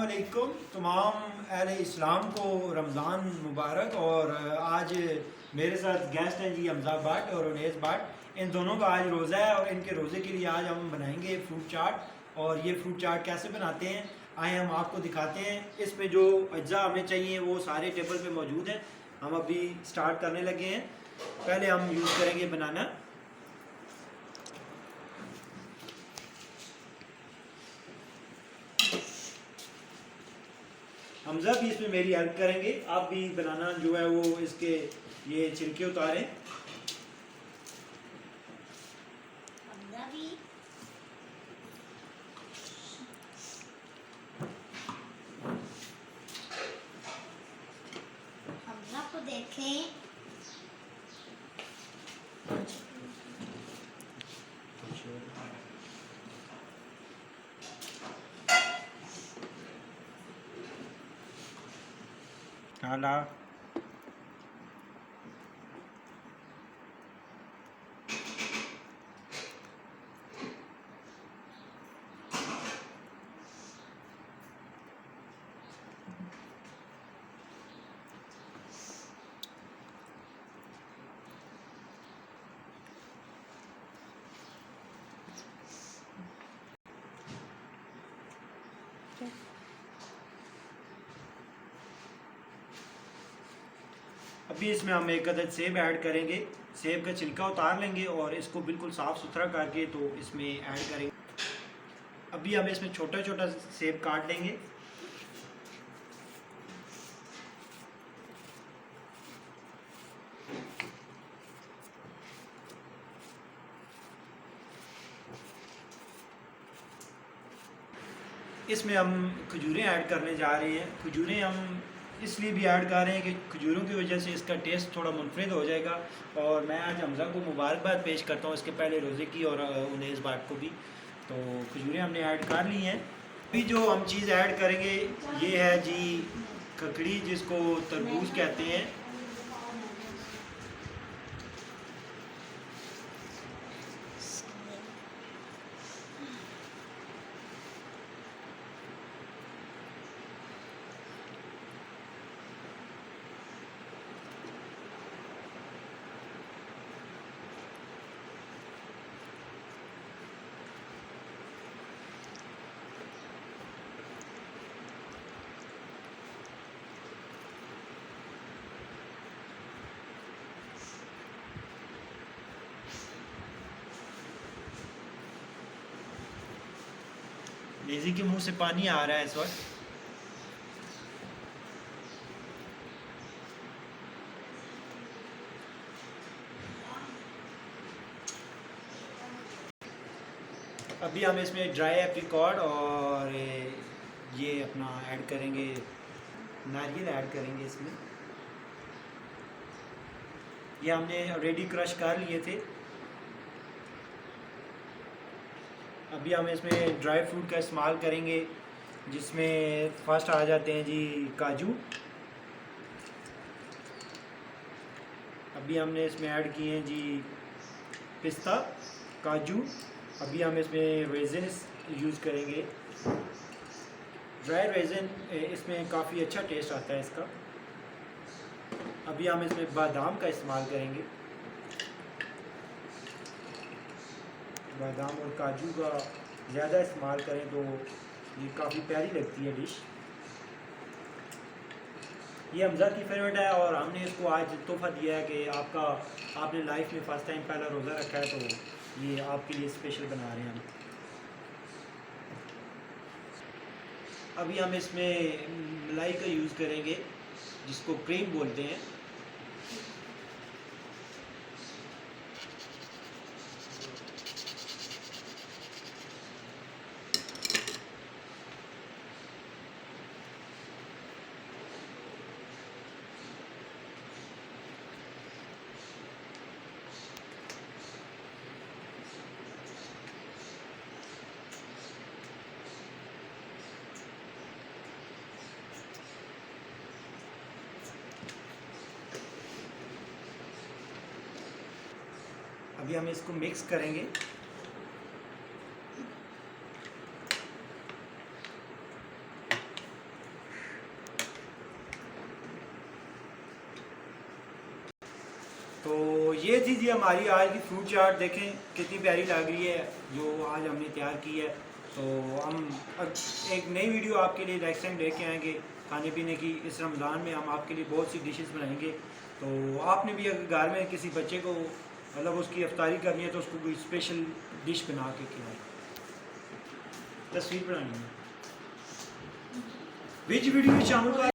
अस्सलामुअलैकुम तमाम अहले इस्लाम को रमज़ान मुबारक। और आज मेरे साथ गेस्ट हैं जी हमजा भट्ट और उनैस भट्ट। इन दोनों का आज रोज़ा है और इनके रोज़े के लिए आज हम बनाएंगे फ्रूट चाट। और ये फ्रूट चाट कैसे बनाते हैं आए हम आपको दिखाते हैं। इसमें जो अज्जा हमें चाहिए वो सारे टेबल पे मौजूद हैं। हम अभी स्टार्ट करने लगे हैं। पहले हम यूज़ करेंगे बनाना। हमजा भी इसमें मेरी हेल्प करेंगे। आप भी बनाना जो है वो इसके ये छिलके उतारें। हमजा को देखें। हाला अभी इसमें हम एक अदद सेब ऐड करेंगे। सेब का छिलका उतार लेंगे और इसको बिल्कुल साफ़ सुथरा करके तो इसमें ऐड करेंगे। अभी हम इसमें छोटा छोटा सेब काट लेंगे। इसमें हम खजूरें ऐड करने जा रहे हैं। खजूरें हम इसलिए भी ऐड कर रहे हैं कि खजूरों की वजह से इसका टेस्ट थोड़ा मुनफरिद हो जाएगा। और मैं आज हमजा को मुबारकबाद पेश करता हूँ इसके पहले रोज़े की और उनैस भट्ट को भी। तो खजूरें हमने ऐड कर ली हैं। अभी जो हम चीज़ ऐड करेंगे ये है जी ककड़ी, जिसको तरबूज कहते हैं। लेज़ी के मुंह से पानी आ रहा है इस वक्त। अभी हम इसमें ड्राई एप्रिकॉट और ये अपना ऐड करेंगे, नारियल ऐड करेंगे इसमें। ये हमने ऑलरेडी क्रश कर लिए थे। अभी हम इसमें ड्राई फ्रूट का इस्तेमाल करेंगे, जिसमें फर्स्ट आ जाते हैं जी काजू। अभी हमने इसमें ऐड किए हैं जी पिस्ता, काजू। अभी हम इसमें रेज़िन यूज़ करेंगे, ड्राई रेज़िन। इसमें काफ़ी अच्छा टेस्ट आता है इसका। अभी हम इसमें बादाम का इस्तेमाल करेंगे। बादाम और काजू का ज़्यादा इस्तेमाल करें तो ये काफ़ी प्यारी लगती है डिश। ये हमजा की फेवरेट है और हमने इसको आज तोहफ़ा दिया है कि आपने लाइफ में फ़र्स्ट टाइम पहला रोज़ा रखा है, तो ये आपके लिए स्पेशल बना रहे हैं हम। अभी हम इसमें मलाई का यूज़ करेंगे, जिसको क्रीम बोलते हैं। अभी हम इसको मिक्स करेंगे। ये थी जी हमारी आज की फ्रूट चाट, देखें कितनी प्यारी लग रही है जो आज हमने तैयार की है। तो हम अब एक नई वीडियो आपके लिए नेक्स्ट टाइम लेके आएंगे खाने पीने की। इस रमज़ान में हम आपके लिए बहुत सी डिशेस बनाएंगे। तो आपने भी अगर घर में किसी बच्चे को मतलब उसकी इफ्तारी करनी है तो उसको कोई स्पेशल डिश बना के खिलाएं। तस्वीर बनानी है, विच वीडियो शामिल कर